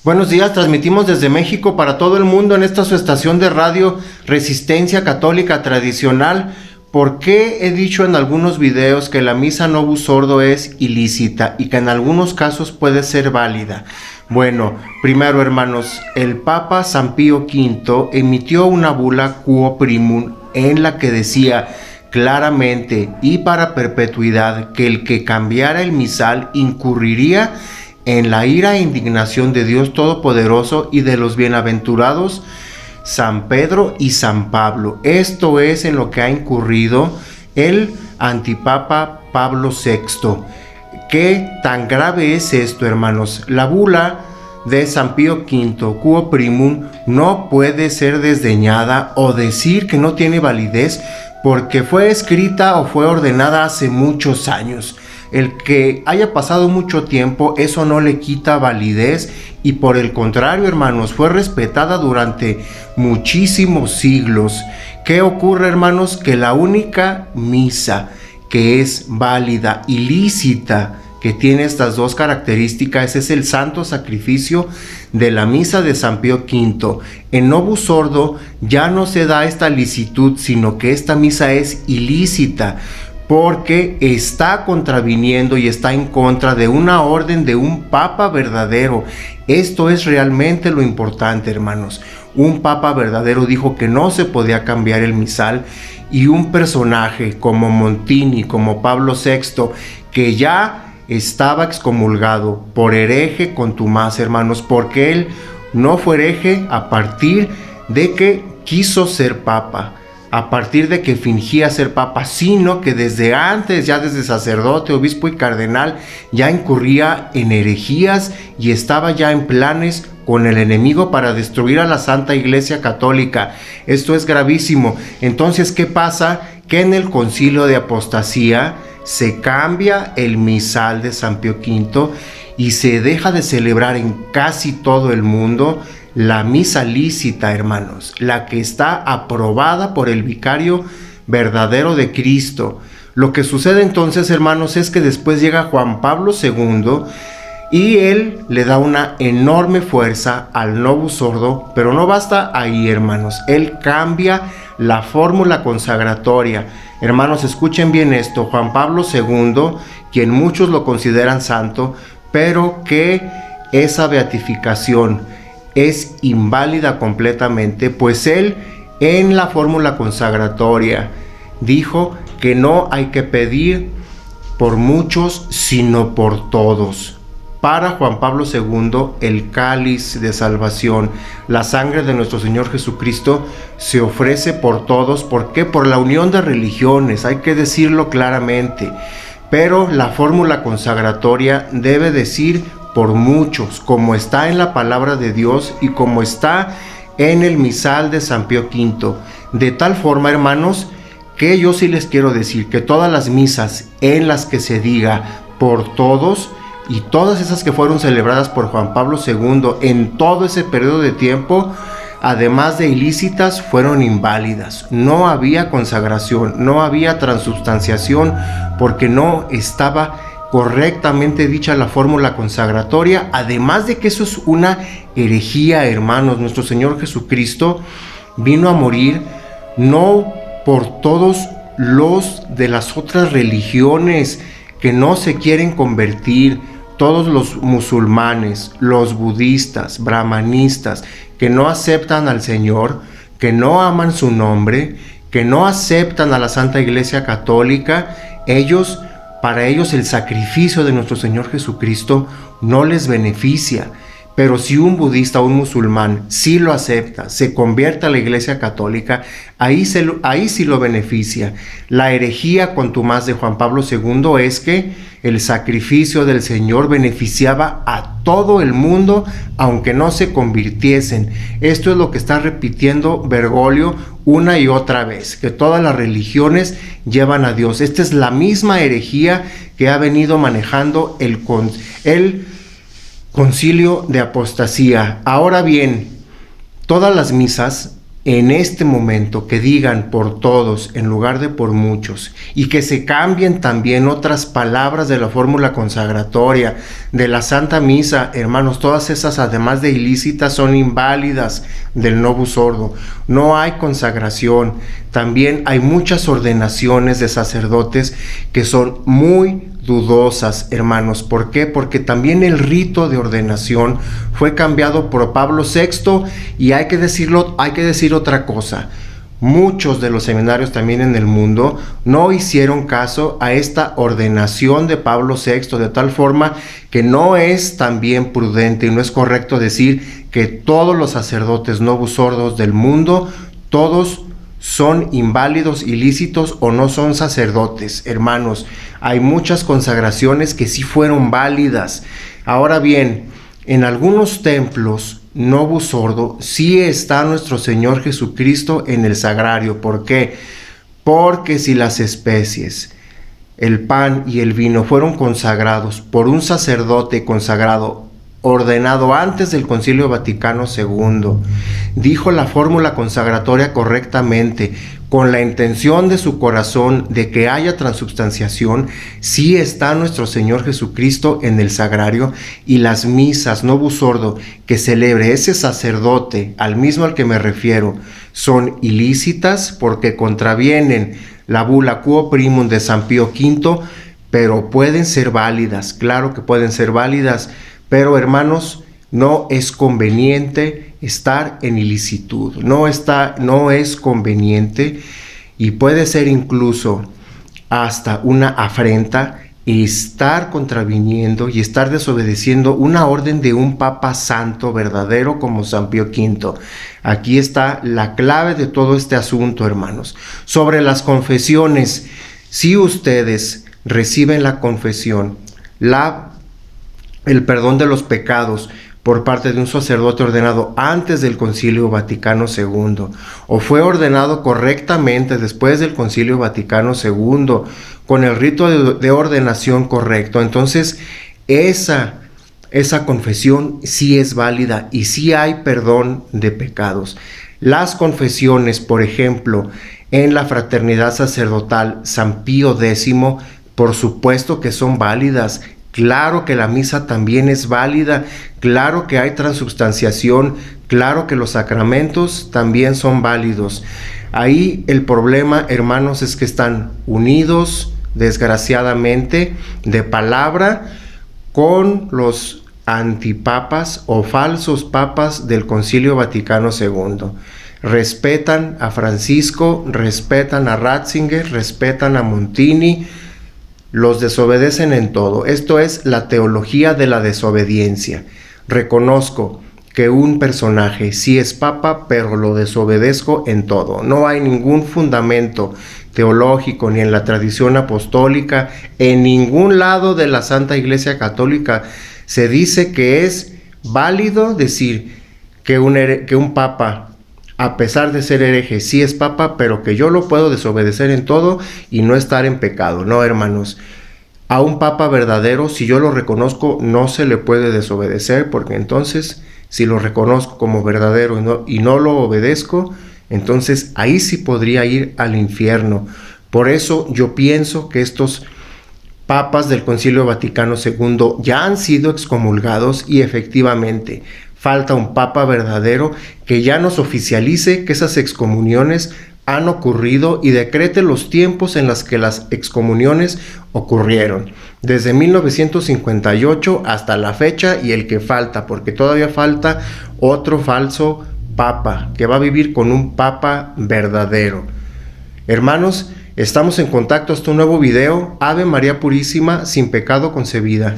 Buenos días, transmitimos desde México para todo el mundo en esta su estación de radio Resistencia Católica Tradicional. ¿Por qué he dicho en algunos videos que la misa novus sordo es ilícita y que en algunos casos puede ser válida? Bueno, primero hermanos, el Papa San Pío V emitió una bula Quo Primum en la que decía claramente y para perpetuidad que el que cambiara el misal incurriría en la ira e indignación de Dios Todopoderoso y de los bienaventurados San Pedro y San Pablo. Esto es en lo que ha incurrido el antipapa Pablo VI. ¿Qué tan grave es esto, hermanos? La bula de San Pío V, Quo Primum, no puede ser desdeñada o decir que no tiene validez porque fue escrita o fue ordenada hace muchos años. El que haya pasado mucho tiempo, eso no le quita validez y por el contrario, hermanos, fue respetada durante muchísimos siglos. ¿Qué ocurre, hermanos? Que la única misa que es válida y lícita, que tiene estas dos características, es el santo sacrificio de la misa de San Pío V. En novus sordo ya no se da esta licitud, sino que esta misa es ilícita, porque está contraviniendo y está en contra de una orden de un papa verdadero. Esto es realmente lo importante, hermanos. Un papa verdadero dijo que no se podía cambiar el misal, y un personaje como Montini, como Pablo VI, que ya estaba excomulgado por hereje contumaz, hermanos, porque él no fue hereje a partir de que quiso ser papa, a partir de que fingía ser papa, sino que desde antes, ya desde sacerdote, obispo y cardenal, ya incurría en herejías y estaba ya en planes con el enemigo para destruir a la Santa Iglesia Católica. Esto es gravísimo. Entonces, ¿qué pasa? Que en el Concilio de Apostasía se cambia el misal de San Pío V y se deja de celebrar en casi todo el mundo la misa lícita, hermanos, la que está aprobada por el vicario verdadero de Cristo. Lo que sucede entonces, hermanos, es que después llega Juan Pablo II y él le da una enorme fuerza al novus sordo, pero no basta ahí, hermanos. Él cambia la fórmula consagratoria. Hermanos, escuchen bien esto. Juan Pablo II, quien muchos lo consideran santo, pero que esa beatificación es inválida completamente, pues él en la fórmula consagratoria dijo que no hay que pedir por muchos, sino por todos. Para Juan Pablo II, el cáliz de salvación, la sangre de nuestro Señor Jesucristo, se ofrece por todos. ¿Por qué? Por la unión de religiones, hay que decirlo claramente. Pero la fórmula consagratoria debe decir por muchos, como está en la palabra de Dios y como está en el misal de San Pío V. De tal forma, hermanos, que yo sí les quiero decir que todas las misas en las que se diga por todos, y todas esas que fueron celebradas por Juan Pablo II en todo ese periodo de tiempo, además de ilícitas, fueron inválidas. No había consagración, no había transubstanciación, porque no estaba correctamente dicha la fórmula consagratoria. Además de que eso es una herejía, hermanos. Nuestro Señor Jesucristo vino a morir no por todos los de las otras religiones que no se quieren convertir, todos los musulmanes, los budistas, brahmanistas, que no aceptan al Señor, que no aman su nombre, que no aceptan a la Santa Iglesia Católica. Para ellos el sacrificio de nuestro Señor Jesucristo no les beneficia. Pero si un budista o un musulmán sí lo acepta, se convierte a la Iglesia Católica, ahí sí lo beneficia. La herejía contumaz de Juan Pablo II es que el sacrificio del Señor beneficiaba a todo el mundo, aunque no se convirtiesen. Esto es lo que está repitiendo Bergoglio una y otra vez, que todas las religiones llevan a Dios. Esta es la misma herejía que ha venido manejando el Concilio de Apostasía. Ahora bien, todas las misas en este momento que digan por todos en lugar de por muchos, y que se cambien también otras palabras de la fórmula consagratoria, de la Santa Misa. Hermanos, todas esas, además de ilícitas, son inválidas del Novus Ordo. No hay consagración. También hay muchas ordenaciones de sacerdotes que son muy dudosas, hermanos. ¿Por qué? Porque también el rito de ordenación fue cambiado por Pablo VI, y hay que decir otra cosa. Muchos de los seminarios también en el mundo no hicieron caso a esta ordenación de Pablo VI, de tal forma que no es también prudente y no es correcto decir que todos los sacerdotes Novus Ordos del mundo, todos son inválidos, ilícitos o no son sacerdotes. Hermanos, hay muchas consagraciones que sí fueron válidas. Ahora bien, en algunos templos Novus Ordo sí está nuestro Señor Jesucristo en el sagrario. ¿Por qué? Porque si las especies, el pan y el vino fueron consagrados por un sacerdote consagrado, ordenado antes del Concilio Vaticano II, dijo la fórmula consagratoria correctamente, con la intención de su corazón de que haya transubstanciación, sí está nuestro Señor Jesucristo en el sagrario, y las misas Novus Ordo que celebre ese sacerdote, al mismo al que me refiero, son ilícitas porque contravienen la bula Quo Primum de San Pío V, pero pueden ser válidas. Claro que pueden ser válidas, pero hermanos, no es conveniente estar en ilicitud, no es conveniente, y puede ser incluso hasta una afrenta estar contraviniendo y estar desobedeciendo una orden de un Papa santo verdadero como San Pío V. Aquí está la clave de todo este asunto, hermanos. Sobre las confesiones, si ustedes reciben la confesión, el perdón de los pecados por parte de un sacerdote ordenado antes del Concilio Vaticano II, o fue ordenado correctamente después del Concilio Vaticano II, con el rito de ordenación correcto, entonces esa confesión sí es válida y sí hay perdón de pecados. Las confesiones, por ejemplo, en la Fraternidad Sacerdotal San Pío X, por supuesto que son válidas. Claro que la misa también es válida, claro que hay transubstanciación, claro que los sacramentos también son válidos. Ahí el problema, hermanos, es que están unidos, desgraciadamente, de palabra con los antipapas o falsos papas del Concilio Vaticano II. Respetan a Francisco, respetan a Ratzinger, respetan a Montini, los desobedecen en todo. Esto es la teología de la desobediencia. Reconozco que un personaje sí es papa, pero lo desobedezco en todo. No hay ningún fundamento teológico ni en la tradición apostólica, en ningún lado de la Santa Iglesia Católica se dice que es válido decir que un papa, a pesar de ser hereje, sí es papa, pero que yo lo puedo desobedecer en todo y no estar en pecado. No, hermanos. A un papa verdadero, si yo lo reconozco, no se le puede desobedecer, porque entonces, si lo reconozco como verdadero y no lo obedezco, entonces ahí sí podría ir al infierno. Por eso yo pienso que estos papas del Concilio Vaticano II ya han sido excomulgados, y efectivamente falta un papa verdadero que ya nos oficialice que esas excomuniones han ocurrido y decrete los tiempos en los que las excomuniones ocurrieron, desde 1958 hasta la fecha, y el que falta, porque todavía falta otro falso papa que va a vivir con un papa verdadero. Hermanos, estamos en contacto hasta un nuevo video. Ave María Purísima, sin pecado concebida.